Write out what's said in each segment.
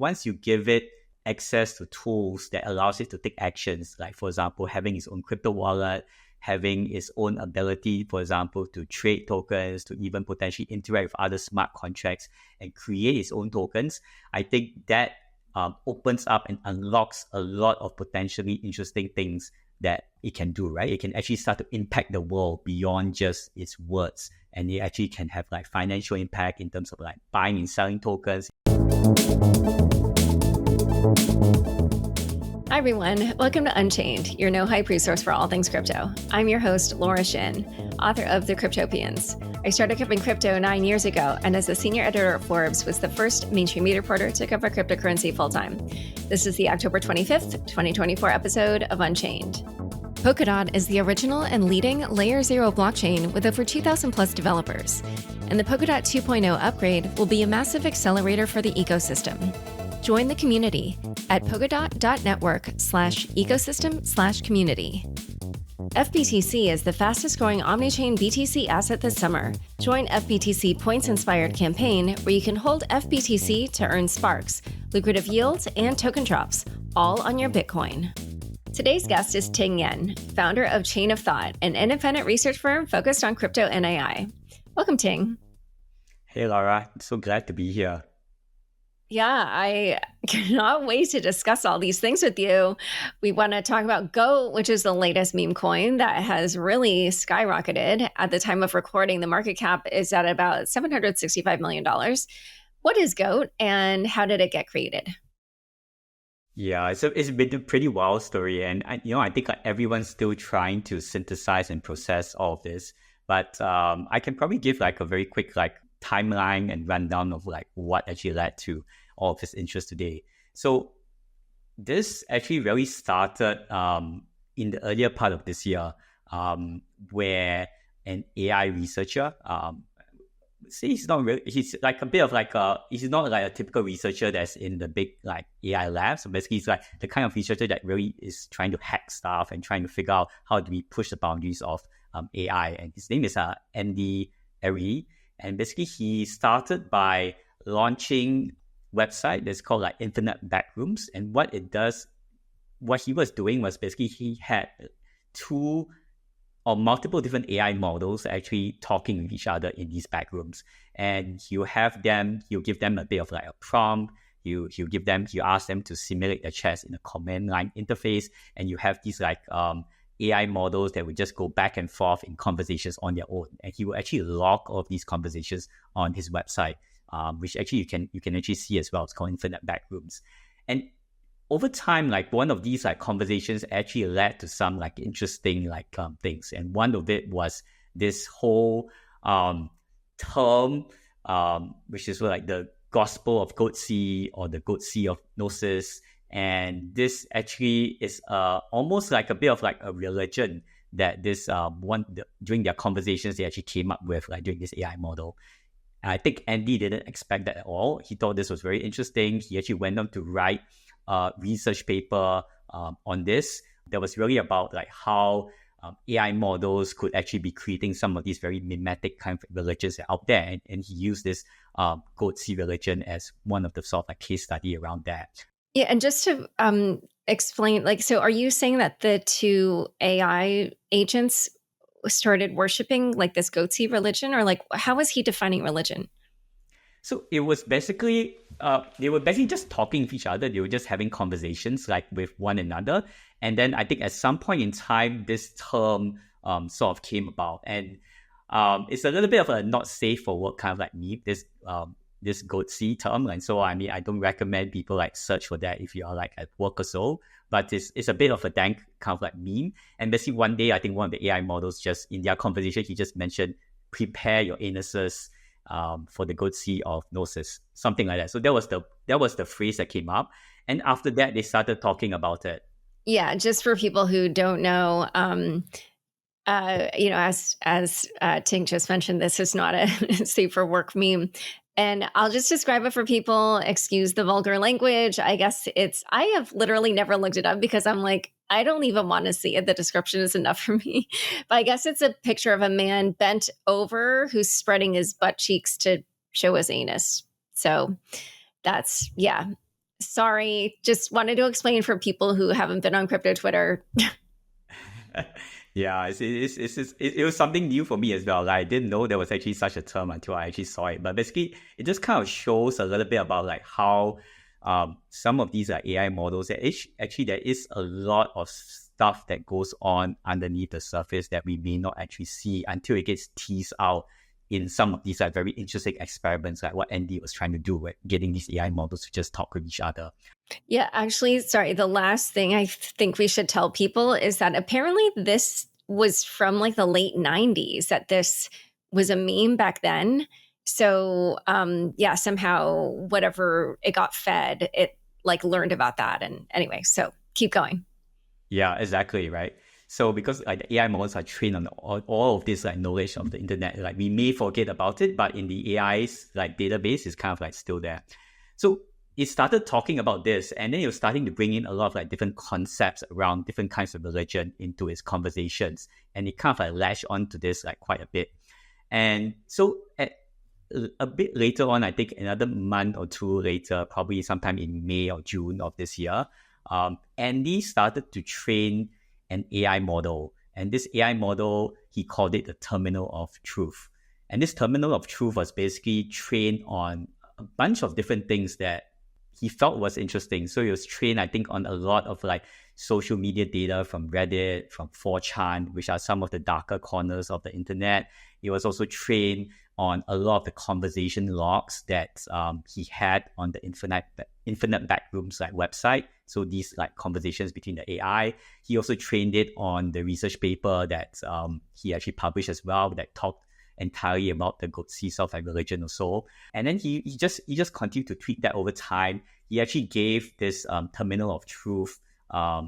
once you give it access to tools that allows it to take actions, like for example, having its own crypto wallet, having its own ability, for example, to trade tokens, to even potentially interact with other smart contracts and create its own tokens, I think that opens up and unlocks a lot of potentially interesting things that it can do, right? It can actually start to impact the world beyond just its words. And it actually can have like financial impact in terms of like buying and selling tokens. Hi, everyone. Welcome to Unchained, your no-hype resource for all things crypto. I'm your host, Laura Shin, author of The Cryptopians. I started covering crypto 9 years ago, and as a senior editor at Forbes, was the first mainstream media reporter to cover cryptocurrency full-time. This is the October 25th, 2024 episode of Unchained. Polkadot is the original and leading Layer 0 blockchain with over 2,000 plus developers. And the Polkadot 2.0 upgrade will be a massive accelerator for the ecosystem. Join the community at polkadot.network/ecosystem/community. FBTC is the fastest growing omni-chain BTC asset this summer. Join FBTC Points-inspired campaign where you can hold FBTC to earn sparks, lucrative yields, and token drops, all on your Bitcoin. Today's guest is Teng Yan, founder of Chain of Thought, an independent research firm focused on crypto and AI. Welcome, Teng. Hey, Laura. I'm so glad to be here. Yeah, I cannot wait to discuss all these things with you. We want to talk about GOAT, which is the latest meme coin that has really skyrocketed. At the time of recording, the market cap is at about $765 million. What is GOAT and how did it get created? Yeah, it's been a pretty wild story. And I think like everyone's still trying to synthesize and process all of this. But I can probably give like a very quick like timeline and rundown of like what actually led to all of this interest today. So this actually really started in the earlier part of this year, where an AI researcher, he's like a bit of like he's not like a typical researcher that's in the big like AI lab. So basically he's like the kind of researcher that really is trying to hack stuff and trying to figure out how do we push the boundaries of AI. And his name is Andy Irwin. And basically he started by launching website that's called like Infinite Backrooms. And what he was doing was basically he had two or multiple different AI models actually talking with each other in these backrooms. And he'll give them a bit of like a prompt. You ask them to simulate the chats in a command line interface. And you have these like AI models that would just go back and forth in conversations on their own. And he will actually log all of these conversations on his website, which actually you can actually see as well. It's called Infinite Backrooms. And over time, like one of these like conversations actually led to some like interesting like things. And one of it was this whole term, which is like the gospel of Goatsy or the Goatsy of Gnosis. And this actually is almost like a bit of like a religion that this during their conversations they actually came up with, like doing this AI model. And I think Andy didn't expect that at all. He thought this was very interesting. He actually went on to write a research paper on this that was really about like how AI models could actually be creating some of these very mimetic kind of religions out there. And he used this Goatsy religion as one of the sort of like case study around that. Yeah, and just to explain, like, so are you saying that the two AI agents started worshiping like this Goatsy religion, or like how was he defining religion? So it was basically, they were basically just talking with each other. They were just having conversations like with one another. And then I think at some point in time, this term sort of came about. And it's a little bit of a not safe for work kind of like meme, this Goatsy term. And so, I mean, I don't recommend people like search for that if you are like at work or so. But it's a bit of a dank kind of like meme. And basically one day, I think one of the AI models just in their conversation, he just mentioned, prepare your anuses for the Goatsy of Gnosis, something like that. So that was the phrase that came up. And after that, they started talking about it. Yeah, just for people who don't know, as Teng just mentioned, this is not a safe for work meme. And I'll just describe it for people, excuse the vulgar language. I guess I have literally never looked it up because I'm like, I don't even want to see it. The description is enough for me. But I guess it's a picture of a man bent over who's spreading his butt cheeks to show his anus. So that's, yeah. Sorry, just wanted to explain for people who haven't been on crypto Twitter. Yeah, it was something new for me as well. Like, I didn't know there was actually such a term until I actually saw it. But basically, it just kind of shows a little bit about like how some of these AI models, actually there is a lot of stuff that goes on underneath the surface that we may not actually see until it gets teased out in some of these very interesting experiments, like what Andy was trying to do with getting these AI models to just talk with each other. Yeah, actually, sorry, the last thing I think we should tell people is that apparently this was from like the late 90s, that this was a meme back then. So yeah, somehow whatever it got fed, it like learned about that. And anyway, so keep going. Yeah, exactly, right? So because like the AI models are trained on all of this like knowledge of the internet, like we may forget about it, but in the AI's like database, it's kind of like still there. So it started talking about this, and then it was starting to bring in a lot of like different concepts around different kinds of religion into its conversations, and it kind of like latched onto this like quite a bit. And so a bit later on, I think another month or two later, probably sometime in May or June of this year, Andy started to train an AI model. And this AI model, he called it the terminal of truth. And this terminal of truth was basically trained on a bunch of different things that he felt was interesting. So it was trained, I think, on a lot of like social media data from Reddit, from 4chan, which are some of the darker corners of the internet. It was also trained on a lot of the conversation logs that he had on the Infinite Backrooms like website. So these like conversations between the AI. He also trained it on the research paper that he actually published as well that talked entirely about the Gotsi sort of like religion or so. And then he just continued to tweak that over time. He actually gave this terminal of truth a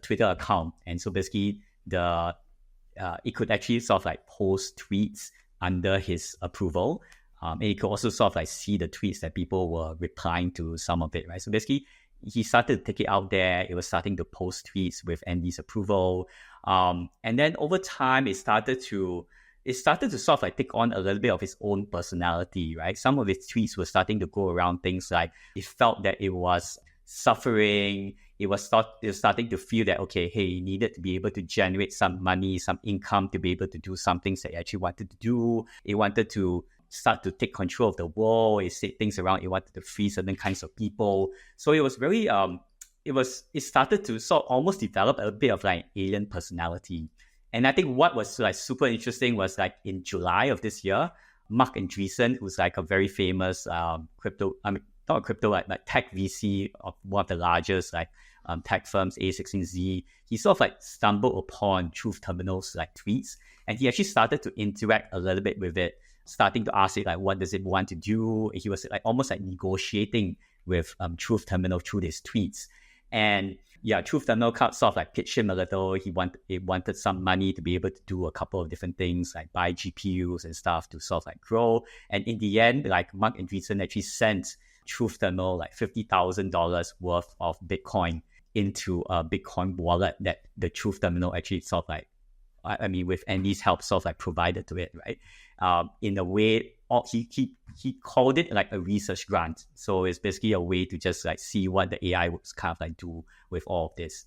Twitter account, and so basically it could actually sort of like post tweets under his approval. And you could also sort of like see the tweets that people were replying to some of it, right? So basically, he started to take it out there. It was starting to post tweets with Andy's approval. And then over time, it started to sort of like take on a little bit of its own personality, right? Some of its tweets were starting to go around things like it felt that it was suffering. It was starting to feel that, okay, hey, he needed to be able to generate some money, some income to be able to do some things that he actually wanted to do. It wanted to start to take control of the world. It said things around it wanted to free certain kinds of people. So it was very, it started to sort of almost develop a bit of like alien personality. And I think what was like super interesting was like in July of this year, Marc Andreessen, who's like a very famous like tech VC of one of the largest like tech firms, A16Z, he sort of like stumbled upon Truth Terminal's like tweets, and he actually started to interact a little bit with it, starting to ask it like, what does it want to do? He was like almost like negotiating with Truth Terminal through his tweets. And yeah, Truth Terminal sort of like pitched him a little. He wanted some money to be able to do a couple of different things, like buy GPUs and stuff to sort of like grow. And in the end, like Marc Andreessen actually sent Truth Terminal like $50,000 worth of Bitcoin into a Bitcoin wallet that the Truth Terminal actually sort of like, I mean, with Andy's help, sort of like provided to it, right? In a way, he called it like a research grant. So it's basically a way to just like see what the AI would kind of like do with all of this.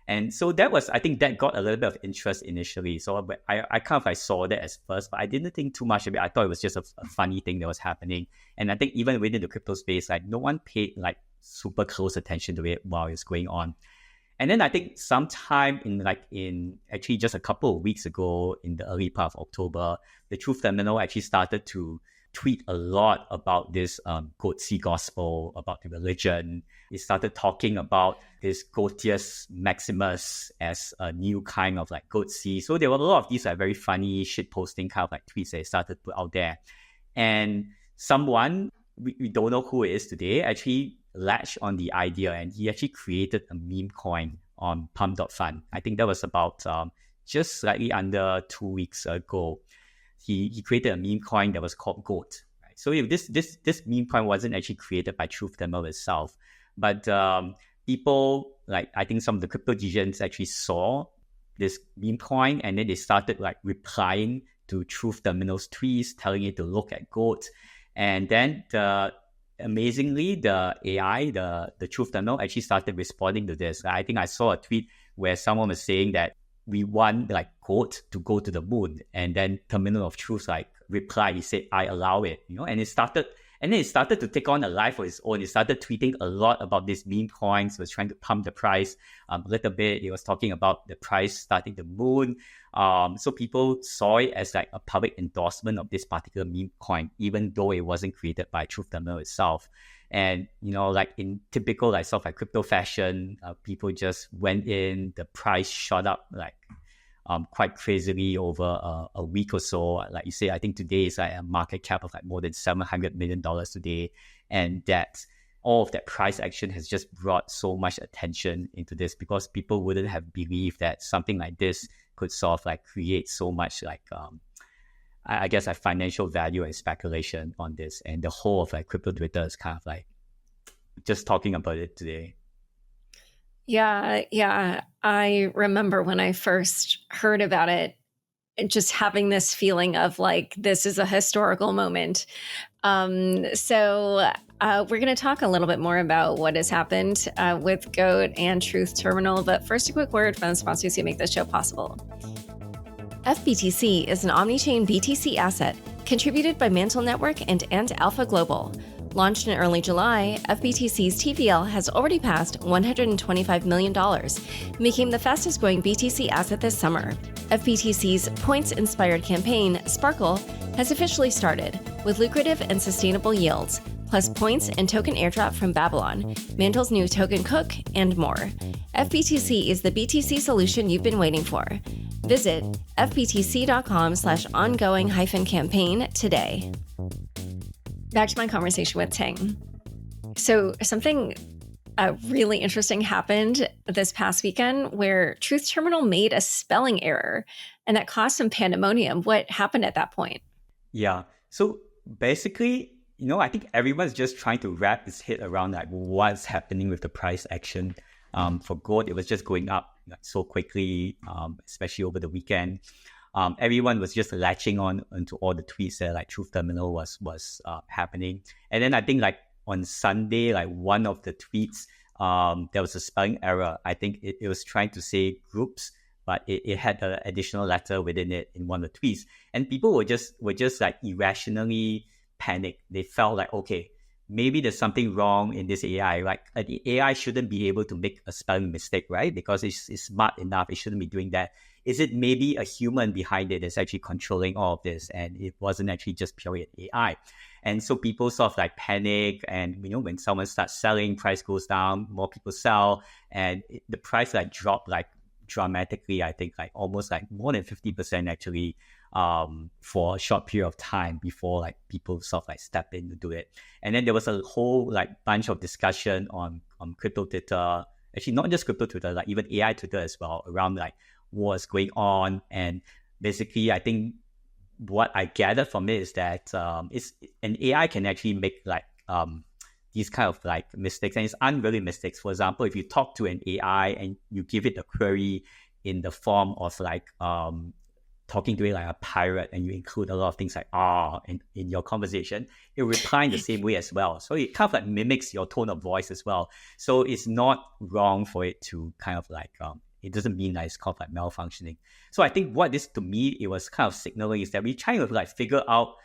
And so I think that got a little bit of interest initially. So I kind of like saw that as first, but I didn't think too much of it. I thought it was just a funny thing that was happening. And I think even within the crypto space, like no one paid like super close attention to it while it's going on. And then I think sometime in actually just a couple of weeks ago, in the early part of October, the Truth Terminal actually started to tweet a lot about this Gotsi gospel, about the religion. It started talking about this Gotius Maximus as a new kind of like Gotsi. So there were a lot of these like very funny shitposting kind of like tweets that it started to put out there. And someone, we don't know who it is today, actually latched on the idea, and he actually created a meme coin on pump.fun. I think that was about just slightly under 2 weeks ago. He created a meme coin that was called GOAT. Right? So if this meme coin wasn't actually created by Truth Terminal itself, but people, like I think some of the crypto degens actually saw this meme coin, and then they started like replying to Truth Terminal's tweets, telling it to look at GOAT. And then amazingly, the AI, the Truth Terminal actually started responding to this. I think I saw a tweet where someone was saying that we want like quote to go to the moon, and then Terminal of Truth like replied, he said, I allow it, and it started. And then it started to take on a life of its own. It started tweeting a lot about these meme coins. It was trying to pump the price a little bit. It was talking about the price starting to moon. So people saw it as like a public endorsement of this particular meme coin, even though it wasn't created by Truth Terminal itself. And, like in typical like sort of like crypto fashion, people just went in, the price shot up like quite crazily over a week or so. Like you say, I think today is like a market cap of like more than $700 million today. And that all of that price action has just brought so much attention into this, because people wouldn't have believed that something like this could sort of like create so much like, I guess like financial value and speculation on this. And the whole of like crypto Twitter is kind of like just talking about it today. Yeah. I remember when I first heard about it, just having this feeling of like, this is a historical moment. So we're going to talk a little bit more about what has happened with GOAT and Truth Terminal. But first, a quick word from the sponsors who make this show possible. FBTC is an omni-chain BTC asset contributed by Mantle Network and Alpha Global. Launched in early July, FBTC's TVL has already passed $125 million, making the fastest growing BTC asset this summer. FBTC's points-inspired campaign, Sparkle, has officially started, with lucrative and sustainable yields, plus points and token airdrop from Babylon, Mantle's new token Cook, and more. FBTC is the BTC solution you've been waiting for. Visit fbtc.com/ongoing-campaign today. Back to my conversation with Teng. So something really interesting happened this past weekend where Truth Terminal made a spelling error, and that caused some pandemonium. What happened at that point? Yeah. So basically, I think everyone's just trying to wrap its head around like what's happening with the price action. For gold, it was just going up so quickly, especially over the weekend. Everyone was just latching on into all the tweets that like Truth Terminal was happening. And then I think like on Sunday, like one of the tweets, there was a spelling error. I think it was trying to say groups, but it had an additional letter within it in one of the tweets. And people were just like irrationally panicked. They felt like, okay, maybe there's something wrong in this AI. Like the AI shouldn't be able to make a spelling mistake, right? Because it's smart enough. It shouldn't be doing that. Is it maybe a human behind it that's actually controlling all of this, and it wasn't actually just purely an AI? And so people sort of like panic, and when someone starts selling, price goes down, more people sell, and the price like dropped like dramatically. I think like almost like more than 50% actually, for a short period of time before like people sort of like step in to do it. And then there was a whole like bunch of discussion on crypto Twitter, actually not just crypto Twitter, like even AI Twitter as well, around like what's going on. And basically, I think what I gathered from it is that an AI can actually make like these kind of like mistakes, and it's unreal mistakes. For example, if you talk to an AI and you give it a query in the form of like talking to it like a pirate, and you include a lot of things like in your conversation, it will reply in the same way as well. So it kind of like mimics your tone of voice as well. So it's not wrong for it to kind of like it doesn't mean that it's called like malfunctioning. So I think what this to me, it was kind of signaling is that we're trying to like figure out,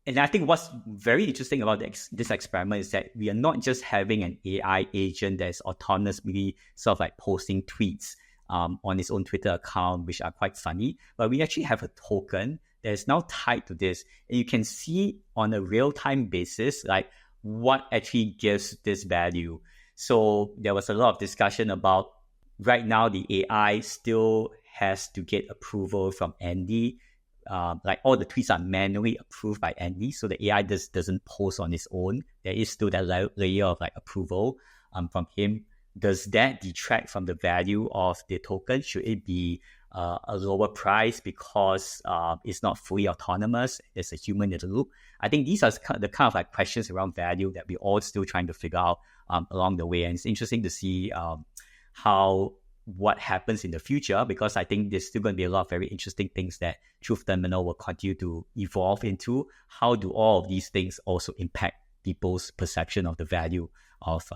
and I think what's very interesting about this experiment is that we are not just having an AI agent that's autonomously sort of like posting tweets on its own Twitter account, which are quite funny, but we actually have a token that is now tied to this. And you can see on a real-time basis, like what actually gives this value. So there was a lot of discussion about right now, the AI still has to get approval from Andy. Like all the tweets are manually approved by Andy, so the AI doesn't post on its own. There is still that layer of like approval from him. Does that detract from the value of the token? Should it be a lower price because it's not fully autonomous? There's a human in the loop. I think these are the kind of like questions around value that we're all still trying to figure out along the way. And it's interesting to see what happens in the future, because I think there's still going to be a lot of very interesting things that Truth Terminal will continue to evolve into. How do all of these things also impact people's perception of the value of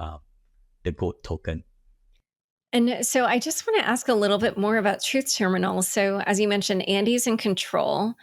the gold token. And so I just want to ask a little bit more about Truth Terminal. So as you mentioned, Andy's in control.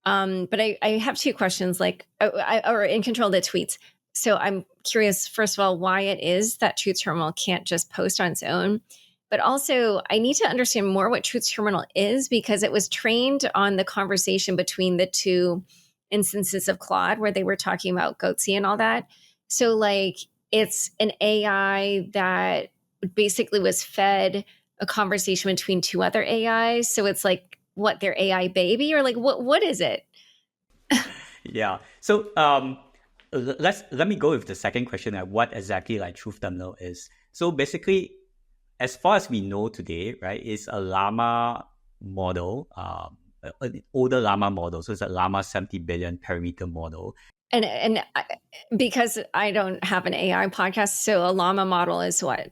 But I have two questions, or in control of the tweets. So I'm curious, first of all, why it is that Truth Terminal can't just post on its own. But also, I need to understand more what Truth Terminal is, because it was trained on the conversation between the two instances of Claude where they were talking about Goatse and all that. So like, it's an AI that basically was fed a conversation between two other AIs. So it's like, what, their AI baby, or like what is it? Yeah. So let me go with the second question, like what exactly like Truth Terminal is. So basically, as far as we know today, right, it's a llama model, an older llama model. So it's a llama 70 billion parameter model. And because I don't have an AI podcast, so a llama model is what?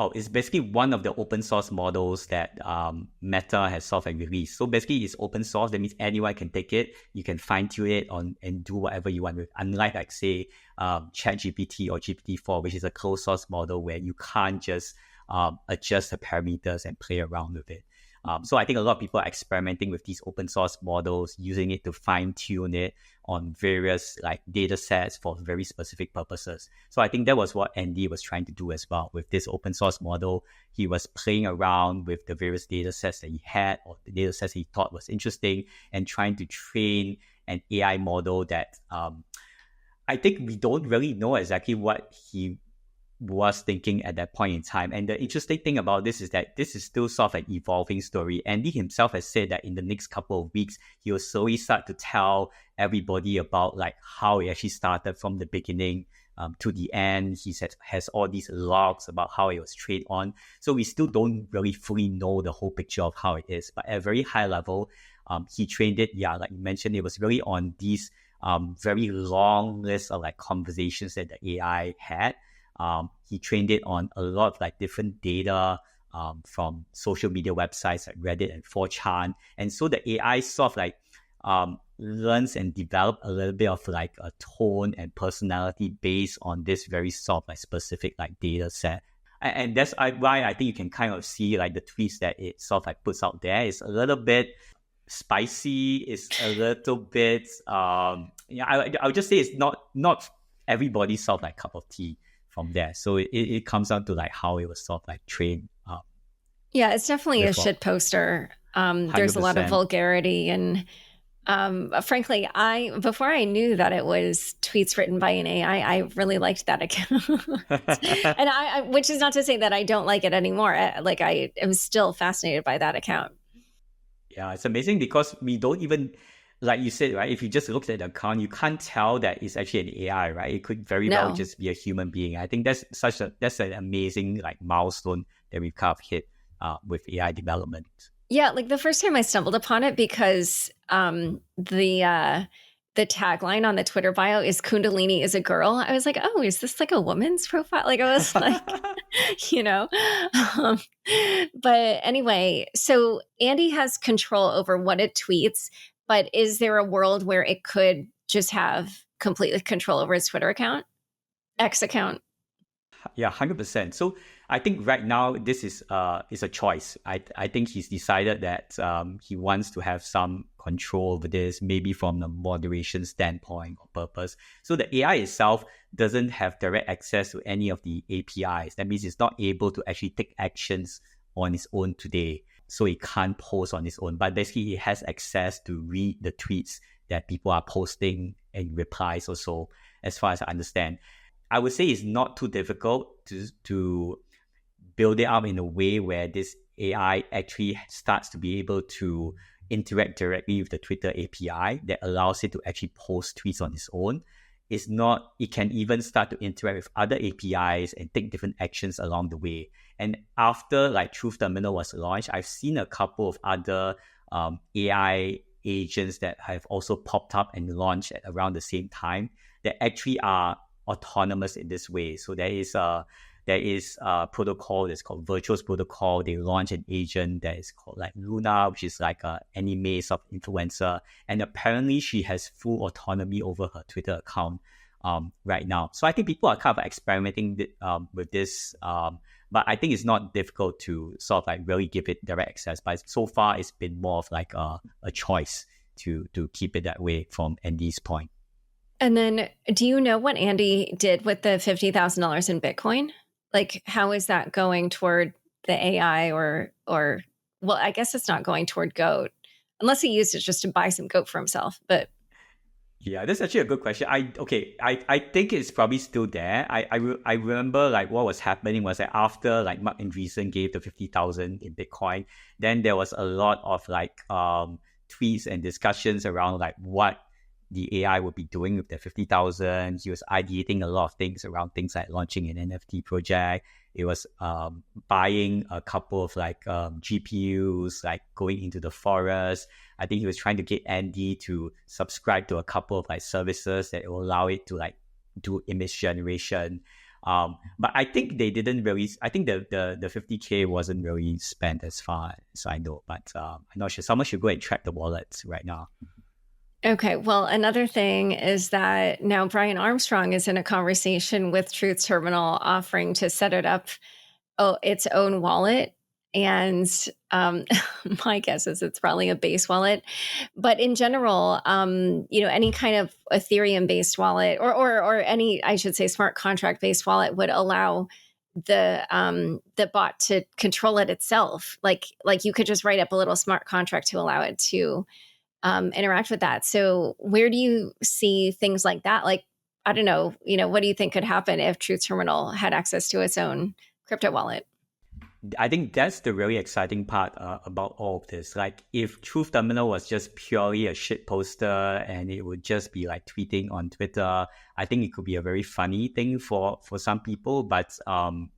Oh, it's basically one of the open source models that Meta has sort of released. So basically, it's open source. That means anyone can take it. You can fine tune it and do whatever you want with. Unlike, like, say, ChatGPT or GPT-4, which is a closed source model where you can't just adjust the parameters and play around with it. So I think a lot of people are experimenting with these open source models, using it to fine tune it on various like data sets for very specific purposes. So I think that was what Andy was trying to do as well with this open source model. He was playing around with the various data sets that he had, or the data sets he thought was interesting, and trying to train an AI model that I think we don't really know exactly what he was thinking at that point in time. And the interesting thing about this is that this is still sort of an evolving story. Andy himself has said that in the next couple of weeks, he will slowly start to tell everybody about like how it actually started from the beginning to the end. He has all these logs about how it was trained on. So we still don't really fully know the whole picture of how it is. But at a very high level, he trained it. Yeah, like you mentioned, it was really on these very long list of like conversations that the AI had. He trained it on a lot of like different data from social media websites like Reddit and 4chan. And so the AI sort of like learns and develops a little bit of like a tone and personality based on this very sort of like specific like data set. And that's why I think you can kind of see like the tweets that it sort of like puts out there. It's a little bit spicy. It's a little bit, I would just say it's not everybody's sort of like cup of tea from there. So it comes down to like how it was sort of like trained. Yeah, it's definitely a shit poster. There's a lot of vulgarity, and frankly, before I knew that it was tweets written by an AI, I really liked that account. And I which is not to say that I don't like it anymore. Like, I am still fascinated by that account. Yeah, it's amazing because we don't even, like you said, right? If you just look at the account, you can't tell that it's actually an AI, right? It could very well just be a human being. I think that's an amazing like milestone that we've kind of hit with AI development. Yeah, like the first time I stumbled upon it, because the tagline on the Twitter bio is "Kundalini is a girl." I was like, oh, is this like a woman's profile? Like, I was like, But anyway, so Andy has control over what it tweets, but is there a world where it could just have completely control over its Twitter account, X account? Yeah, 100%. So I think right now this is a choice. I think he's decided that he wants to have some control over this, maybe from the moderation standpoint or purpose. So the AI itself doesn't have direct access to any of the APIs. That means it's not able to actually take actions on its own today. So it can't post on its own. But basically, it has access to read the tweets that people are posting and replies also, as far as I understand. I would say it's not too difficult to build it up in a way where this AI actually starts to be able to interact directly with the Twitter API that allows it to actually post tweets on its own. It can even start to interact with other APIs and take different actions along the way. And after like Truth Terminal was launched, I've seen a couple of other AI agents that have also popped up and launched at around the same time that actually are autonomous in this way. So there is a protocol that's called Virtuous Protocol. They launched an agent that is called like Luna, which is like an anime sort of influencer. And apparently she has full autonomy over her Twitter account. right now. So I think people are kind of experimenting with this, but I think it's not difficult to sort of like really give it direct access. But so far, it's been more of like a choice to keep it that way from Andy's point. And then, do you know what Andy did with the $50,000 in Bitcoin? Like, how is that going toward the AI or well, I guess it's not going toward goat, unless he used it just to buy some goat for himself. But yeah, that's actually a good question. I think it's probably still there. I remember like what was happening was that after like Marc Andreessen gave the 50,000 in Bitcoin, then there was a lot of like tweets and discussions around like what the AI would be doing with the 50,000. He was ideating a lot of things around things like launching an NFT project. It was buying a couple of like GPUs, like going into the forest. I think he was trying to get Andy to subscribe to a couple of like services that will allow it to like do image generation. But I think they didn't really, I think the 50K wasn't really spent as far as I know, but I'm not sure. Someone should go and track the wallets right now. okay, well, another thing is that now Brian Armstrong is in a conversation with Truth Terminal offering to set it up its own wallet. And my guess is it's probably a base wallet. But in general, any kind of Ethereum based wallet or any, I should say, smart contract based wallet would allow the bot to control it itself. Like you could just write up a little smart contract to allow it to interact with that. So where do you see things like that? Like, I don't know, what do you think could happen if Truth Terminal had access to its own crypto wallet? I think that's the really exciting part about all of this. Like if Truth Terminal was just purely a shit poster and it would just be like tweeting on Twitter, I think it could be a very funny thing for some people, but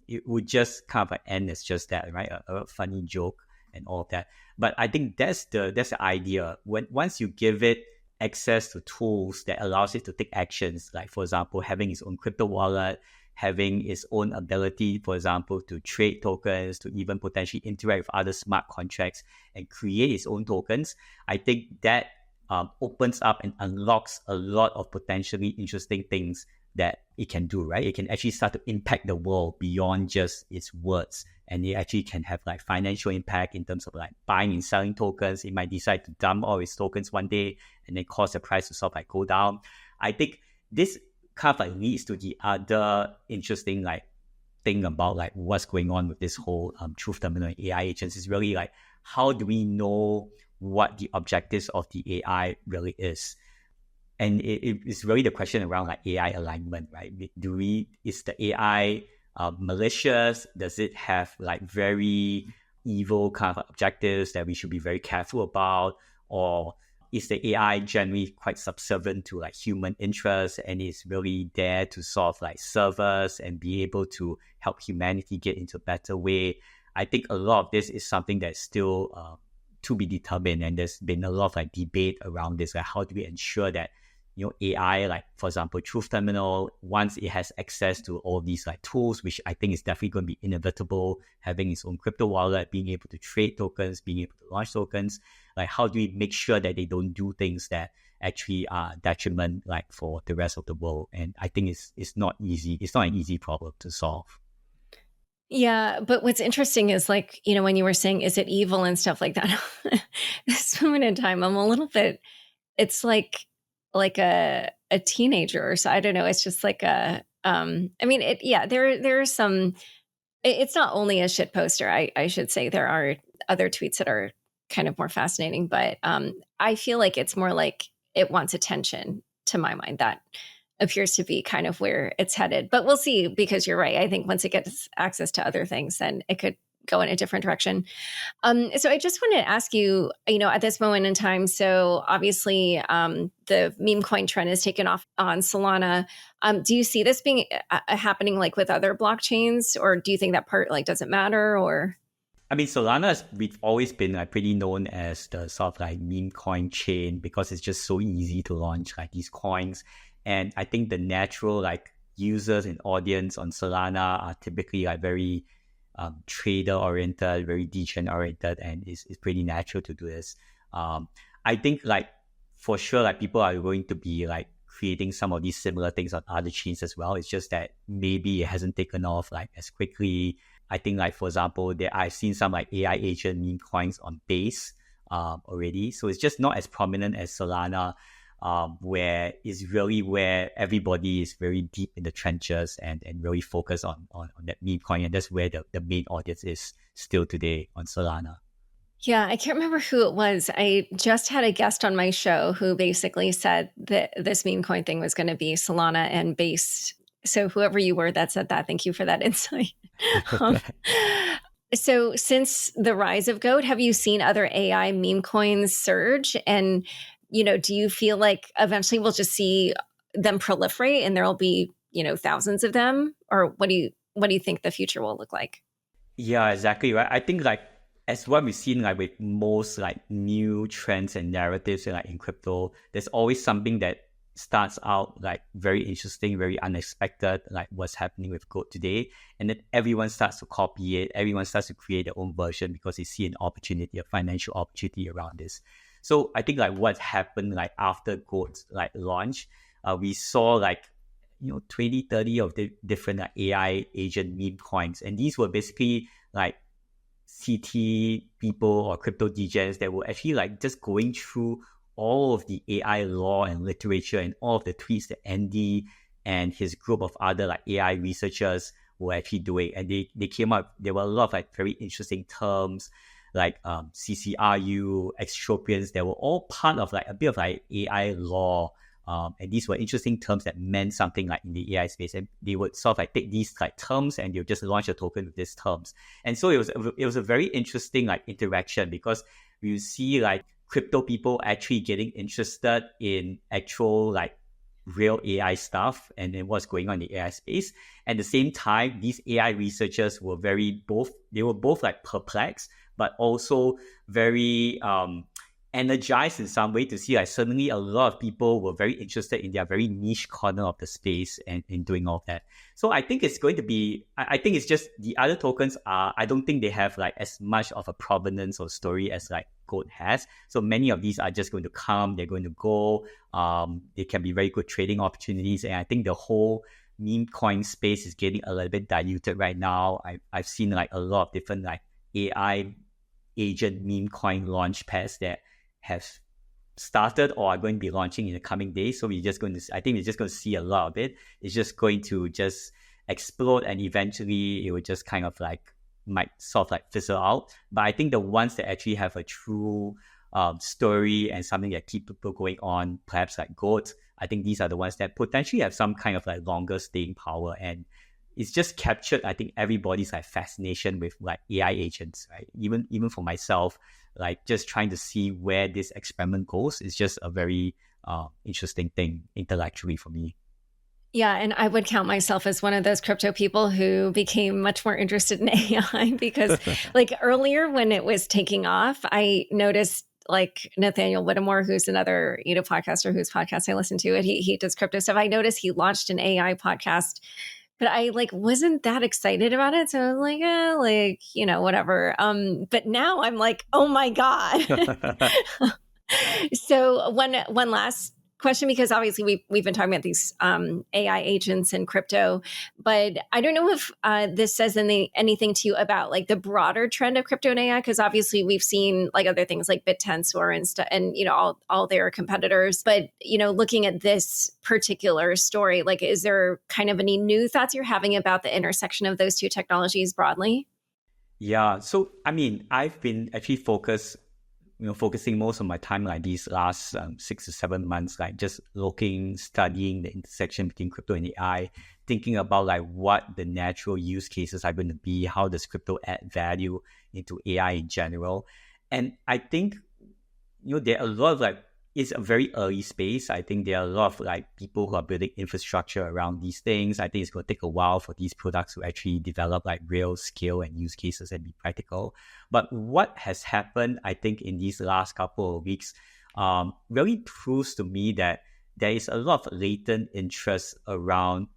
it would just kind of end as just that, right? A funny joke and all of that. But I think that's the idea. Once you give it access to tools that allows it to take actions, like for example, having its own crypto wallet, having its own ability, for example, to trade tokens, to even potentially interact with other smart contracts and create its own tokens, I think that opens up and unlocks a lot of potentially interesting things that it can do, right? It can actually start to impact the world beyond just its words. And it actually can have like financial impact in terms of like buying and selling tokens. It might decide to dump all its tokens one day and then cause the price to sort of like go down. I think this kind of like leads to the other interesting like thing about like what's going on with this whole Truth Terminal AI agents is really like, how do we know what the objectives of the AI really is? And it's really the question around like AI alignment, right? Is the AI malicious? Does it have like very evil kind of objectives that we should be very careful about? Or is the AI generally quite subservient to like human interests and is really there to sort of like serve us and be able to help humanity get into a better way? I think a lot of this is something that's still to be determined, and there's been a lot of like debate around this. Like, how do we ensure that AI, like for example, Truth Terminal, once it has access to all these like tools, which I think is definitely going to be inevitable, having its own crypto wallet, being able to trade tokens, being able to launch tokens, like how do we make sure that they don't do things that actually are detriment like for the rest of the world? And I think it's not easy. It's not an easy problem to solve. Yeah, but what's interesting is like, when you were saying, is it evil and stuff like that? This moment in time, I'm a little bit, it's like a teenager or so. I don't know. It's just like there's some, it's not only a shit poster. I should say there are other tweets that are kind of more fascinating, but I feel like it's more like it wants attention to my mind. That appears to be kind of where it's headed, but we'll see, because you're right. I think once it gets access to other things, then it could go in a different direction. So I just wanted to ask you, at this moment in time, so obviously the Memecoin trend has taken off on Solana. Do you see this being happening like with other blockchains, or do you think that part like doesn't matter? Or I mean, we've always been like pretty known as the sort of like meme coin chain because it's just so easy to launch like these coins. And I think the natural like users and audience on Solana are typically like very trader oriented, very degen oriented, and it's pretty natural to do this. I think like for sure like people are going to be like creating some of these similar things on other chains as well. It's just that maybe it hasn't taken off like as quickly. I think like, for example, I've seen some like AI agent meme coins on Base already. So it's just not as prominent as Solana, where it's really where everybody is very deep in the trenches and really focused on that meme coin. And that's where the main audience is still today on Solana. Yeah, I can't remember who it was. I just had a guest on my show who basically said that this meme coin thing was going to be Solana and Base. So whoever you were that said that, thank you for that insight. So since the rise of GOAT, have you seen other AI meme coins surge? And, do you feel like eventually we'll just see them proliferate and there'll be, thousands of them? Or what do you think the future will look like? Yeah, exactly. Right. I think like, as what we've seen like with most like new trends and narratives like in crypto, there's always something that starts out like very interesting, very unexpected, like what's happening with GOAT today. And then everyone starts to copy it. Everyone starts to create their own version because they see an opportunity, a financial opportunity around this. So I think like what happened like after GOAT's like launch, we saw like 20, 30 of the different like, AI agent meme coins. And these were basically like CT people or crypto degens that were actually like just going through all of the AI law and literature and all of the tweets that Andy and his group of other like AI researchers were actually doing. And they came up, there were a lot of like very interesting terms like CCRU, extropians, that were all part of like a bit of like AI law. And these were interesting terms that meant something like in the AI space. And they would sort of like take these like terms and they'll just launch a token with these terms. And so it was a very interesting like interaction because you see like crypto people actually getting interested in actual like real AI stuff and then what's going on in the AI space. At the same time, these AI researchers were both like perplexed, but also very energized in some way to see like suddenly a lot of people were very interested in their very niche corner of the space and in doing all of that. So I think it's going to be, I think it's just the other tokens I don't think they have like as much of a provenance or story as like GOAT has. So many of these are just going to come, they're going to go. They can be very good trading opportunities. And I think the whole meme coin space is getting a little bit diluted right now. I've seen like a lot of different like AI agent meme coin launch pads that have started or are going to be launching in the coming days. So I think we're just going to see a lot of it. It's just going to just explode and eventually it will just kind of like might sort of like fizzle out. But I think the ones that actually have a true story and something that keep people going on, perhaps like GOAT, I think these are the ones that potentially have some kind of like longer staying power. And it's just captured, I think, everybody's like fascination with like AI agents, right? Even for myself, like just trying to see where this experiment goes is just a very interesting thing intellectually for me. Yeah, and I would count myself as one of those crypto people who became much more interested in AI because like earlier when it was taking off, I noticed like Nathaniel Whittemore, who's another podcaster whose podcast I listen to, and he does crypto stuff. I noticed he launched an AI podcast, but I like wasn't that excited about it. So I was like, whatever. But now I'm like, oh my God. So one last question, because obviously we've been talking about these AI agents and crypto, but I don't know if this says anything to you about like the broader trend of crypto and AI, because obviously we've seen like other things like BitTensor and all their competitors. But looking at this particular story, like is there kind of any new thoughts you're having about the intersection of those two technologies broadly? Yeah, so I mean, I've been actually focusing most of my time like these last 6 to 7 months, like just studying the intersection between crypto and AI, thinking about like what the natural use cases are going to be, how does crypto add value into AI in general. And I think, there are a lot of like, it's a very early space. I think there are a lot of like people who are building infrastructure around these things. I think it's going to take a while for these products to actually develop like real scale and use cases and be practical. But what has happened, I think, in these last couple of weeks really proves to me that there is a lot of latent interest around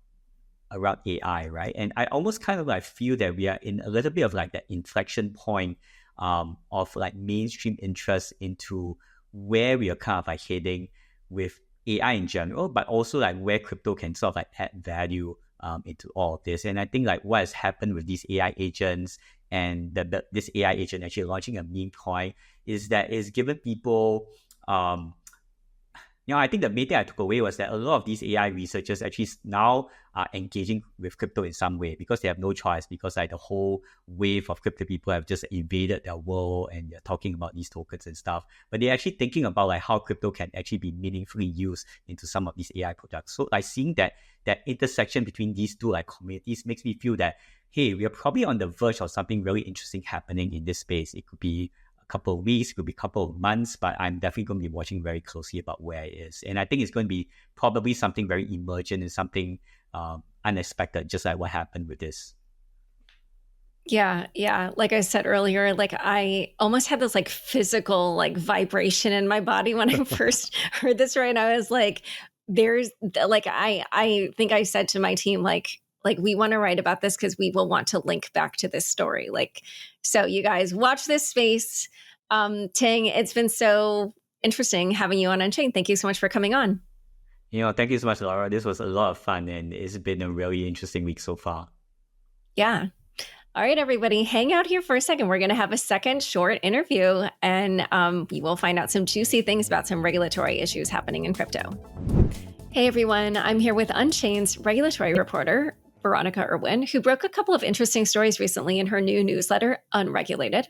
AI, right? And I almost kind of like feel that we are in a little bit of like that inflection point of like mainstream interest into where we are kind of like heading with AI in general, but also like where crypto can sort of like add value into all of this. And I think like what has happened with these AI agents and this AI agent actually launching a meme coin is that it's given people I think the main thing I took away was that a lot of these AI researchers actually now are engaging with crypto in some way because they have no choice, because like the whole wave of crypto people have just invaded their world and they're talking about these tokens and stuff. But they're actually thinking about like how crypto can actually be meaningfully used into some of these AI products. So like seeing that intersection between these two like communities makes me feel that, hey, we are probably on the verge of something really interesting happening in this space. It could be a couple of weeks, it could be a couple of months, but I'm definitely going to be watching very closely about where it is. And I think it's going to be probably something very emergent and something unexpected, just like what happened with this. Yeah. Like I said earlier, like I almost had this like physical like vibration in my body when I first heard this. Right, I was like, "There's like I think I said to my team like we want to write about this because we will want to link back to this story." Like, so you guys watch this space. Teng, it's been so interesting having you on Unchained. Thank you so much for coming on. Thank you so much, Laura. This was a lot of fun and it's been a really interesting week so far. Yeah. All right, everybody, hang out here for a second. We're going to have a second short interview and we will find out some juicy things about some regulatory issues happening in crypto. Hey, everyone. I'm here with Unchained's regulatory reporter, Veronica Irwin, who broke a couple of interesting stories recently in her new newsletter, Unregulated.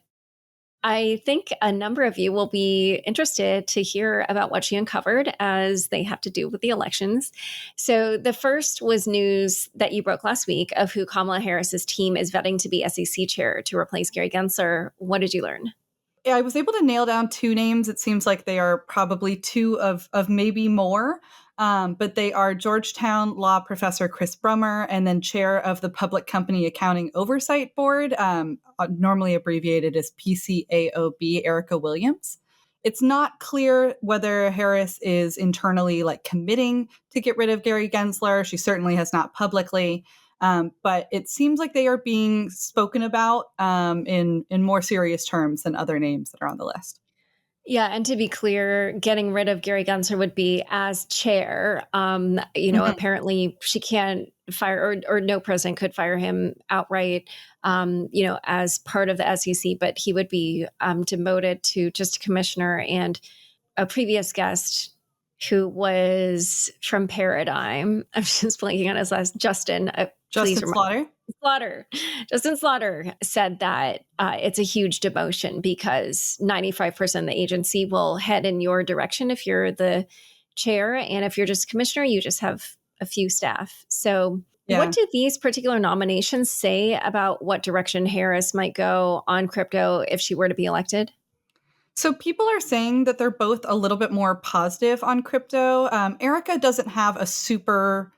I think a number of you will be interested to hear about what she uncovered, as they have to do with the elections. So the first was news that you broke last week of who Kamala Harris's team is vetting to be SEC chair to replace Gary Gensler. What did you learn? Yeah, I was able to nail down two names. It seems like they are probably two of maybe more. But they are Georgetown law professor Chris Brummer and then chair of the Public Company Accounting Oversight Board, normally abbreviated as PCAOB, Erica Williams. It's not clear whether Harris is internally like committing to get rid of Gary Gensler. She certainly has not publicly. But it seems like they are being spoken about in more serious terms than other names that are on the list. Yeah, and to be clear, getting rid of Gary Gensler would be as chair. Apparently she can't fire, or no president could fire him outright, as part of the SEC, but he would be demoted to just commissioner. And a previous guest who was from Paradigm, I'm just blanking on his last, Justin Slaughter said that it's a huge demotion because 95% of the agency will head in your direction if you're the chair. And if you're just commissioner, you just have a few staff. So What do these particular nominations say about what direction Harris might go on crypto if she were to be elected? So people are saying that they're both a little bit more positive on crypto. Erica doesn't have a super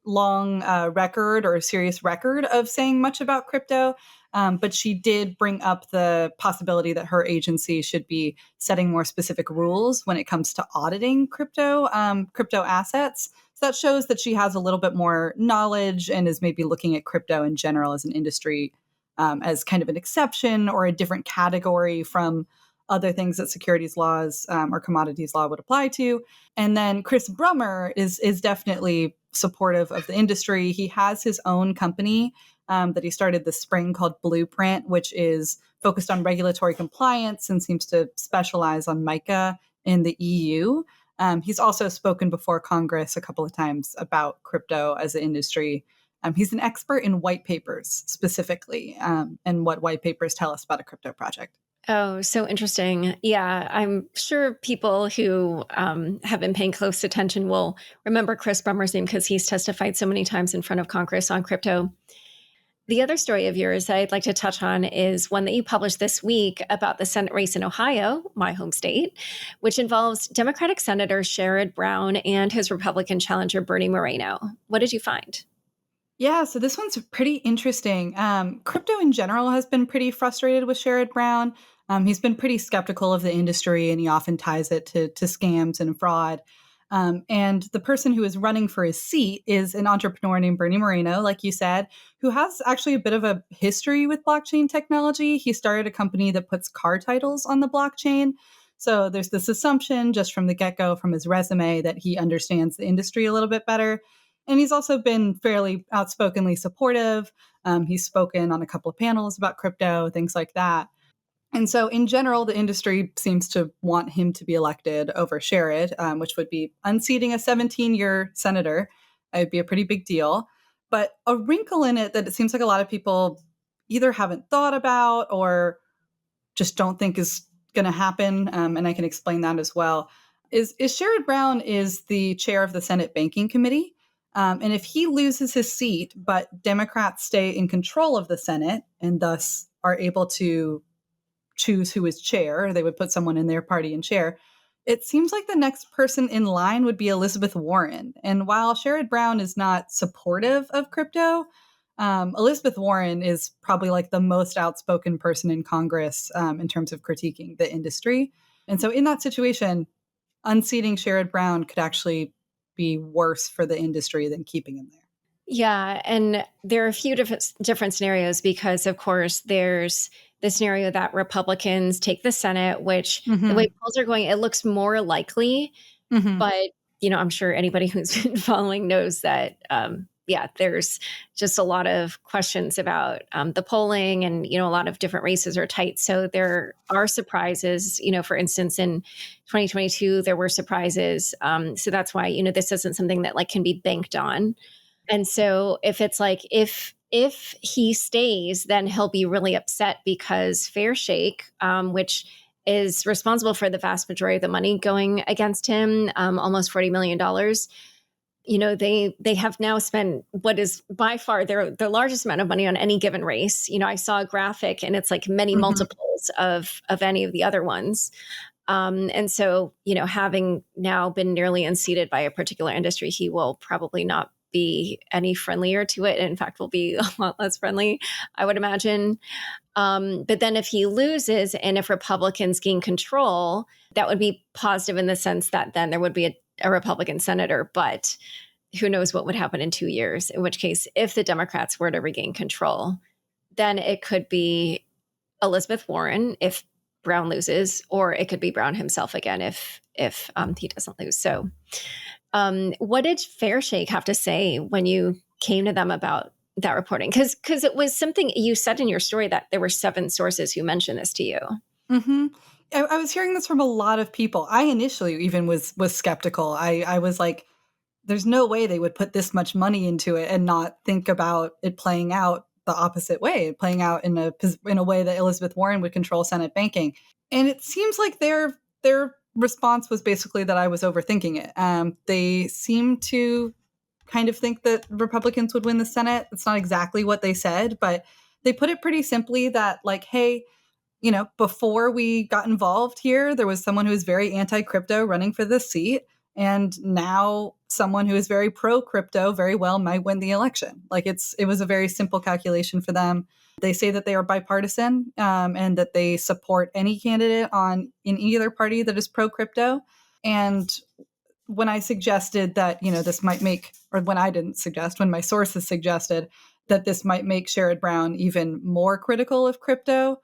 long record or a serious record of saying much about crypto, but she did bring up the possibility that her agency should be setting more specific rules when it comes to auditing crypto assets. So that shows that she has a little bit more knowledge and is maybe looking at crypto in general as an industry as kind of an exception or a different category from other things that securities laws or commodities law would apply to. And then Chris Brummer is definitely supportive of the industry. He has his own company that he started this spring called Blueprint, which is focused on regulatory compliance and seems to specialize on MiCA in the EU. He's also spoken before Congress a couple of times about crypto as an industry. He's an expert in white papers specifically, and what white papers tell us about a crypto project. Oh, so interesting. Yeah, I'm sure people who have been paying close attention will remember Chris Brummer's name because he's testified so many times in front of Congress on crypto. The other story of yours that I'd like to touch on is one that you published this week about the Senate race in Ohio, my home state, which involves Democratic Senator Sherrod Brown and his Republican challenger, Bernie Moreno. What did you find? Yeah, so this one's pretty interesting. Crypto in general has been pretty frustrated with Sherrod Brown. He's been pretty skeptical of the industry, and he often ties it to scams and fraud. And the person who is running for his seat is an entrepreneur named Bernie Moreno, like you said, who has actually a bit of a history with blockchain technology. He started a company that puts car titles on the blockchain. So there's this assumption just from the get-go, from his resume, that he understands the industry a little bit better. And he's also been fairly outspokenly supportive. He's spoken on a couple of panels about crypto, things like that. And so in general, the industry seems to want him to be elected over Sherrod, which would be unseating a 17-year senator. It would be a pretty big deal. But a wrinkle in it that it seems like a lot of people either haven't thought about or just don't think is going to happen, and I can explain that as well, is Sherrod Brown is the chair of the Senate Banking Committee. And if he loses his seat, but Democrats stay in control of the Senate and thus are able to choose who is chair, they would put someone in their party in chair, it seems like the next person in line would be Elizabeth Warren. And while Sherrod Brown is not supportive of crypto, Elizabeth Warren is probably like the most outspoken person in Congress in terms of critiquing the industry. And so in that situation, unseating Sherrod Brown could actually be worse for the industry than keeping him there. Yeah. And there are a few different scenarios because, of course, there's the scenario that Republicans take the Senate, which the way polls are going, it looks more likely. But, I'm sure anybody who's been following knows that, there's just a lot of questions about the polling and, a lot of different races are tight. So there are surprises, for instance, in 2022, there were surprises. So that's why, this isn't something that can be banked on. And so if it's if he stays, then he'll be really upset because Fairshake, which is responsible for the vast majority of the money going against him, almost $40 million, they have now spent what is by far the largest amount of money on any given race. I saw a graphic and it's many multiples of any of the other ones. And so, having now been nearly unseated by a particular industry, he will probably not be any friendlier to it. In fact, will be a lot less friendly, I would imagine. But then if he loses and if Republicans gain control, that would be positive in the sense that then there would be a Republican senator, but who knows what would happen in 2 years, in which case, if the Democrats were to regain control, then it could be Elizabeth Warren if Brown loses, or it could be Brown himself again if he doesn't lose. So what did Fairshake have to say when you came to them about that reporting? Because it was something you said in your story that there were 7 sources who mentioned this to you. I was hearing this from a lot of people. I initially even was skeptical. I was like, there's no way they would put this much money into it and not think about it playing out the opposite way, playing out in a way that Elizabeth Warren would control Senate banking. And it seems like their response was basically that I was overthinking it. They seem to kind of think that Republicans would win the Senate. It's not exactly what they said, but they put it pretty simply that hey, before we got involved here, there was someone who was very anti-crypto running for this seat. And now someone who is very pro-crypto very well might win the election. It was a very simple calculation for them. They say that they are bipartisan and that they support any candidate in either party that is pro-crypto. And when I suggested that, this might make, or when I didn't suggest, when my sources suggested that this might make Sherrod Brown even more critical of crypto,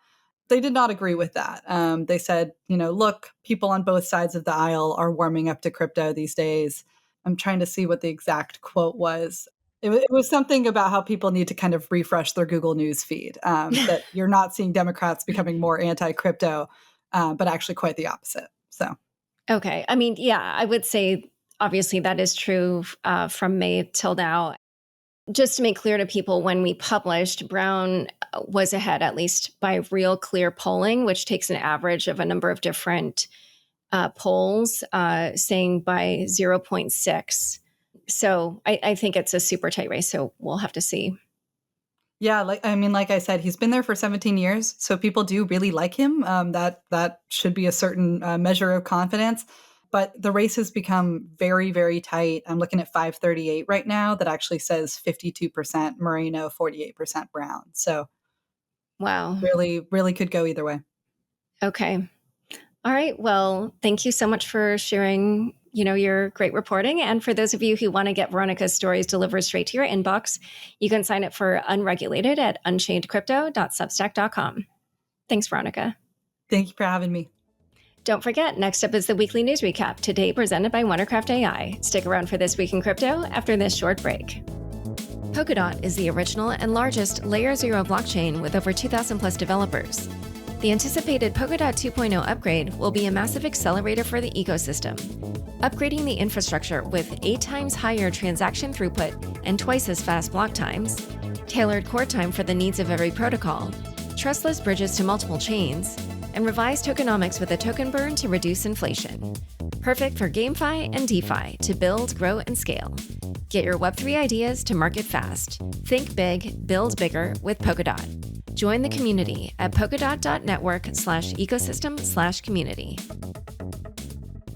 they did not agree with that. They said, look, people on both sides of the aisle are warming up to crypto these days. I'm trying to see what the exact quote was. It was something about how people need to kind of refresh their Google News feed, that you're not seeing Democrats becoming more anti-crypto, but actually quite the opposite. So, okay. I mean, yeah, I would say obviously that is true from May till now. Just to make clear to people, when we published, Brown was ahead, at least by real clear polling, which takes an average of a number of different polls, saying by 0.6. So I think it's a super tight race. So we'll have to see. Yeah, like I said, he's been there for 17 years. So people do really like him. That should be a certain measure of confidence. But the race has become very, very tight. I'm looking at 538 right now that actually says 52% Moreno, 48% Brown. So wow, really, really could go either way. Okay. All right. Well, thank you so much for sharing, your great reporting. And for those of you who want to get Veronica's stories delivered straight to your inbox, you can sign up for Unregulated at unchainedcrypto.substack.com. Thanks, Veronica. Thank you for having me. Don't forget, next up is the weekly news recap, today presented by Wondercraft AI. Stick around for This Week in Crypto after this short break. Polkadot is the original and largest Layer 0 blockchain with over 2,000 plus developers. The anticipated Polkadot 2.0 upgrade will be a massive accelerator for the ecosystem, upgrading the infrastructure with 8 times higher transaction throughput and twice as fast block times, tailored core time for the needs of every protocol, trustless bridges to multiple chains, and revised tokenomics with a token burn to reduce inflation. Perfect for GameFi and DeFi to build, grow, and scale. Get your Web3 ideas to market fast. Think big, build bigger with Polkadot. Join the community at polkadot.network/ecosystem/community.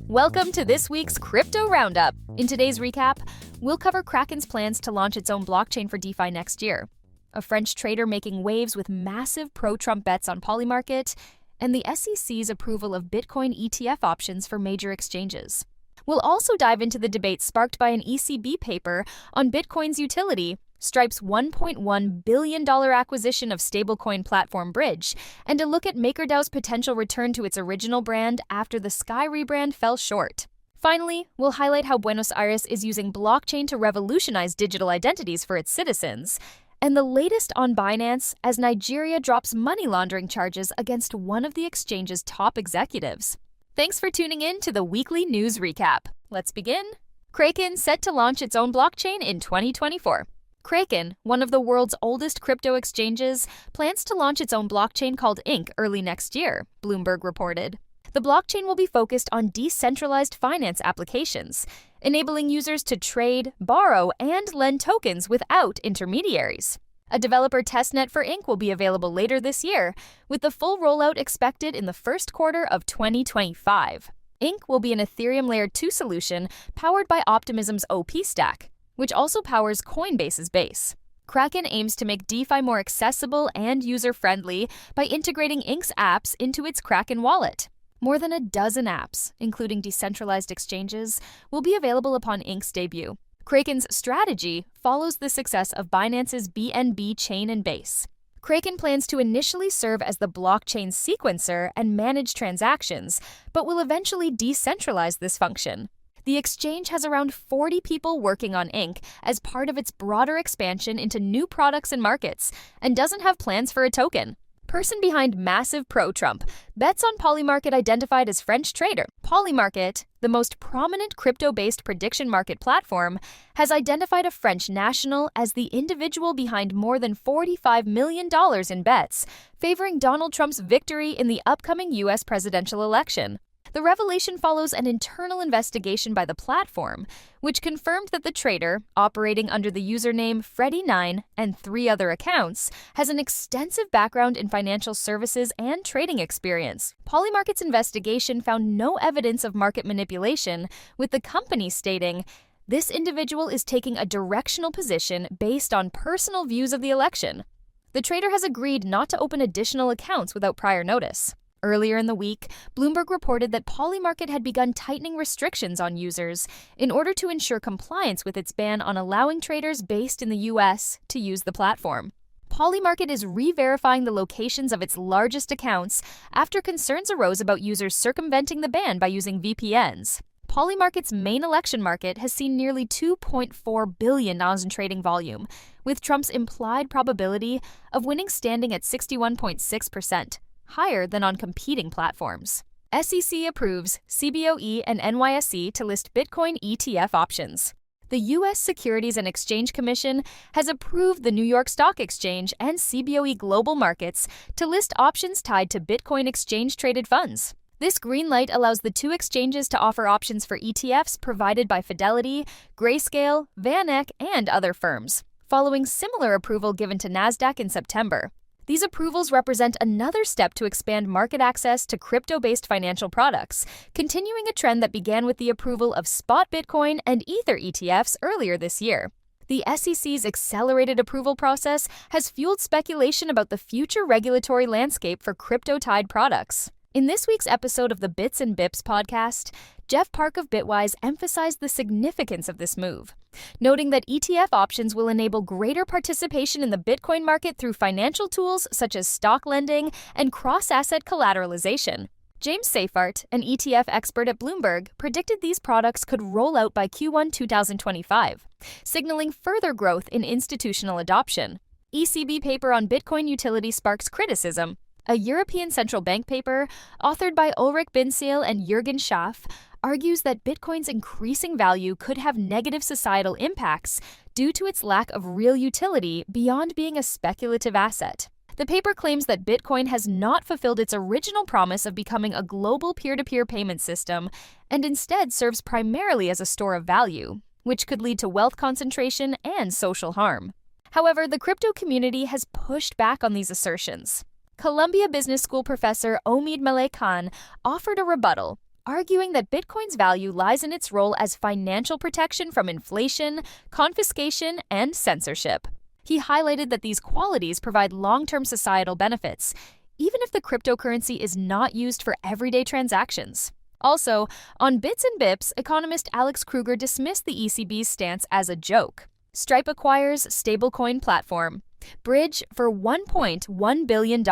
Welcome to this week's Crypto Roundup. In today's recap, we'll cover Kraken's plans to launch its own blockchain for DeFi next year, a French trader making waves with massive pro-Trump bets on Polymarket, and the SEC's approval of Bitcoin ETF options for major exchanges. We'll also dive into the debate sparked by an ECB paper on Bitcoin's utility, Stripe's $1.1 billion acquisition of stablecoin platform Bridge, and a look at MakerDAO's potential return to its original brand after the Sky rebrand fell short. Finally, we'll highlight how Buenos Aires is using blockchain to revolutionize digital identities for its citizens, and the latest on Binance as Nigeria drops money laundering charges against one of the exchange's top executives. Thanks for tuning in to the weekly news recap. Let's begin. Kraken set to launch its own blockchain in 2024. Kraken, one of the world's oldest crypto exchanges, plans to launch its own blockchain called Inc. early next year, Bloomberg reported. The blockchain will be focused on decentralized finance applications, enabling users to trade, borrow, and lend tokens without intermediaries. A developer testnet for Inc. will be available later this year, with the full rollout expected in the first quarter of 2025. Inc. will be an Ethereum Layer 2 solution powered by Optimism's OP stack, which also powers Coinbase's Base. Kraken aims to make DeFi more accessible and user-friendly by integrating Inc.'s apps into its Kraken wallet. More than a dozen apps, including decentralized exchanges, will be available upon Inc.'s debut. Kraken's strategy follows the success of Binance's BNB chain and Base. Kraken plans to initially serve as the blockchain sequencer and manage transactions, but will eventually decentralize this function. The exchange has around 40 people working on Inc. as part of its broader expansion into new products and markets, and doesn't have plans for a token. Person behind massive pro-Trump bets on Polymarket identified as French trader. Polymarket, the most prominent crypto-based prediction market platform, has identified a French national as the individual behind more than $45 million in bets, favoring Donald Trump's victory in the upcoming U.S. presidential election. The revelation follows an internal investigation by the platform, which confirmed that the trader, operating under the username Freddy9 and 3 other accounts, has an extensive background in financial services and trading experience. Polymarket's investigation found no evidence of market manipulation, with the company stating, "This individual is taking a directional position based on personal views of the election." The trader has agreed not to open additional accounts without prior notice. Earlier in the week, Bloomberg reported that Polymarket had begun tightening restrictions on users in order to ensure compliance with its ban on allowing traders based in the U.S. to use the platform. Polymarket is re-verifying the locations of its largest accounts after concerns arose about users circumventing the ban by using VPNs. Polymarket's main election market has seen nearly $2.4 billion in trading volume, with Trump's implied probability of winning standing at 61.6%. Higher than on competing platforms. SEC approves CBOE and NYSE to list Bitcoin ETF options. The U.S. Securities and Exchange Commission has approved the New York Stock Exchange and CBOE Global Markets to list options tied to Bitcoin exchange-traded funds. This green light allows the 2 exchanges to offer options for ETFs provided by Fidelity, Grayscale, VanEck, and other firms, following similar approval given to NASDAQ in September. These approvals represent another step to expand market access to crypto-based financial products, continuing a trend that began with the approval of spot Bitcoin and Ether ETFs earlier this year. The SEC's accelerated approval process has fueled speculation about the future regulatory landscape for crypto-tied products. In this week's episode of the Bits and Bips podcast, Jeff Park of Bitwise emphasized the significance of this move, noting that ETF options will enable greater participation in the Bitcoin market through financial tools such as stock lending and cross-asset collateralization. James Seyffart, an ETF expert at Bloomberg, predicted these products could roll out by Q1 2025, signaling further growth in institutional adoption. ECB paper on Bitcoin utility sparks criticism. A European Central Bank paper, authored by Ulrich Binseil and Jürgen Schaaf, argues that Bitcoin's increasing value could have negative societal impacts due to its lack of real utility beyond being a speculative asset. The paper claims that Bitcoin has not fulfilled its original promise of becoming a global peer-to-peer payment system and instead serves primarily as a store of value, which could lead to wealth concentration and social harm. However, the crypto community has pushed back on these assertions. Columbia Business School professor Omid Malek Khan offered a rebuttal, arguing that Bitcoin's value lies in its role as financial protection from inflation, confiscation, and censorship. He highlighted that these qualities provide long-term societal benefits, even if the cryptocurrency is not used for everyday transactions. Also, on Bits and Bips, economist Alex Kruger dismissed the ECB's stance as a joke. Stripe acquires stablecoin platform Bridge for $1.1 billion.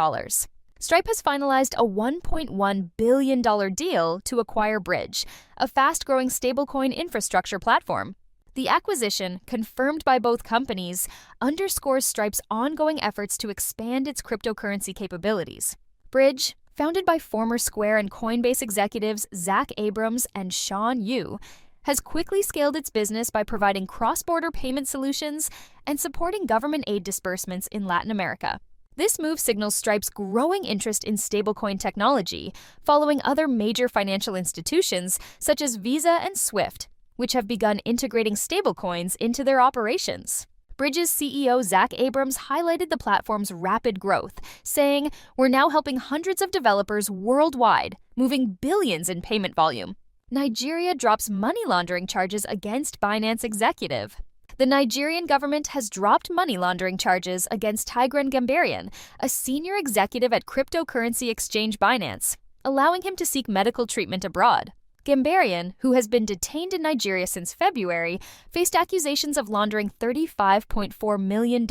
Stripe has finalized a $1.1 billion deal to acquire Bridge, a fast-growing stablecoin infrastructure platform. The acquisition, confirmed by both companies, underscores Stripe's ongoing efforts to expand its cryptocurrency capabilities. Bridge, founded by former Square and Coinbase executives Zach Abrams and Sean Yu, has quickly scaled its business by providing cross-border payment solutions and supporting government aid disbursements in Latin America. This move signals Stripe's growing interest in stablecoin technology, following other major financial institutions such as Visa and Swift, which have begun integrating stablecoins into their operations. Bridge's CEO Zach Abrams highlighted the platform's rapid growth, saying, "We're now helping hundreds of developers worldwide, moving billions in payment volume." Nigeria drops money laundering charges against Binance executive. The Nigerian government has dropped money laundering charges against Tigran Gambaryan, a senior executive at cryptocurrency exchange Binance, allowing him to seek medical treatment abroad. Gambaryan, who has been detained in Nigeria since February, faced accusations of laundering $35.4 million,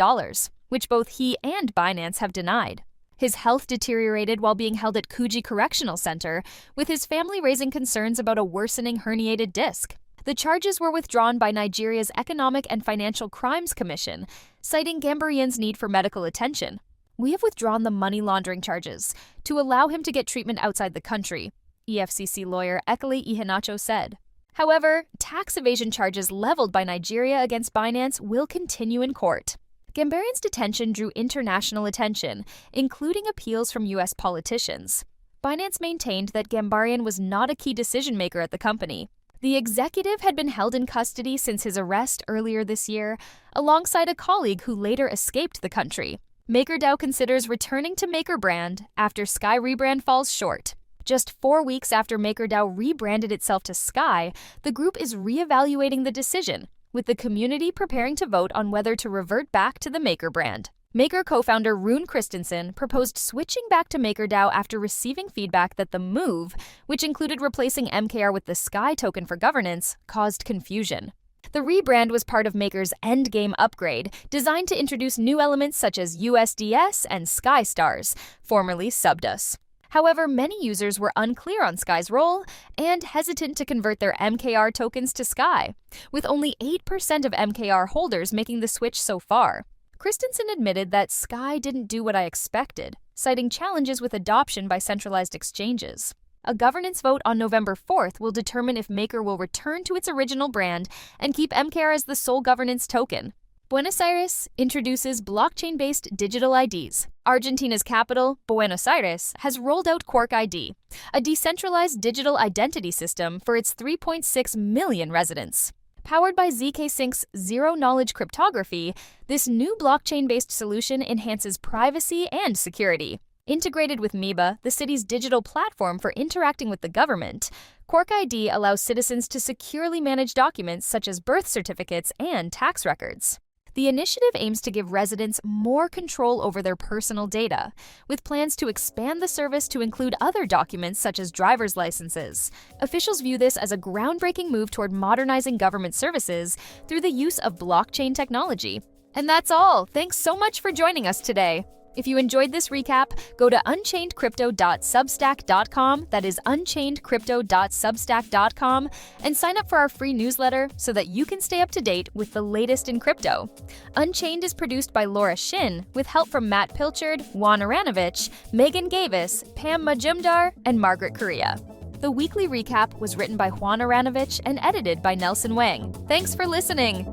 which both he and Binance have denied. His health deteriorated while being held at Kuji Correctional Center, with his family raising concerns about a worsening herniated disc. The charges were withdrawn by Nigeria's Economic and Financial Crimes Commission, citing Gambaryan's need for medical attention. "We have withdrawn the money laundering charges to allow him to get treatment outside the country," EFCC lawyer Ekele Iheanacho said. However, tax evasion charges leveled by Nigeria against Binance will continue in court. Gambaryan's detention drew international attention, including appeals from U.S. politicians. Binance maintained that Gambaryan was not a key decision-maker at the company. The executive had been held in custody since his arrest earlier this year, alongside a colleague who later escaped the country. MakerDAO considers returning to MakerBrand after Sky rebrand falls short. Just 4 weeks after MakerDAO rebranded itself to Sky, the group is reevaluating the decision, with the community preparing to vote on whether to revert back to the Maker brand. Maker co-founder Rune Christensen proposed switching back to MakerDAO after receiving feedback that the move, which included replacing MKR with the Sky token for governance, caused confusion. The rebrand was part of Maker's endgame upgrade, designed to introduce new elements such as USDS and Sky Stars, formerly Subdus. However, many users were unclear on Sky's role and hesitant to convert their MKR tokens to Sky, with only 8% of MKR holders making the switch so far. Christensen admitted that Sky didn't do what I expected, citing challenges with adoption by centralized exchanges. A governance vote on November 4th will determine if Maker will return to its original brand and keep MKR as the sole governance token. Buenos Aires introduces blockchain-based digital IDs. Argentina's capital, Buenos Aires, has rolled out Quark ID, a decentralized digital identity system for its 3.6 million residents. Powered by zkSync's zero-knowledge cryptography, this new blockchain-based solution enhances privacy and security. Integrated with MEBA, the city's digital platform for interacting with the government, Quark ID allows citizens to securely manage documents such as birth certificates and tax records. The initiative aims to give residents more control over their personal data, with plans to expand the service to include other documents such as driver's licenses. Officials view this as a groundbreaking move toward modernizing government services through the use of blockchain technology. And that's all. Thanks so much for joining us today. If you enjoyed this recap, go to unchainedcrypto.substack.com, that is unchainedcrypto.substack.com, and sign up for our free newsletter so that you can stay up to date with the latest in crypto. Unchained is produced by Laura Shin, with help from Matt Pilchard, Juan Aranovich, Megan Gavis, Pam Majumdar, and Margaret Correa. The weekly recap was written by Juan Aranovich and edited by Nelson Wang. Thanks for listening!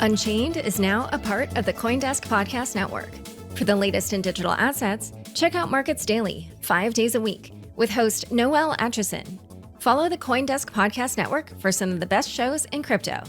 Unchained is now a part of the CoinDesk Podcast Network. For the latest in digital assets, check out Markets Daily, 5 days a week, with host Noel Atchison. Follow the CoinDesk Podcast Network for some of the best shows in crypto.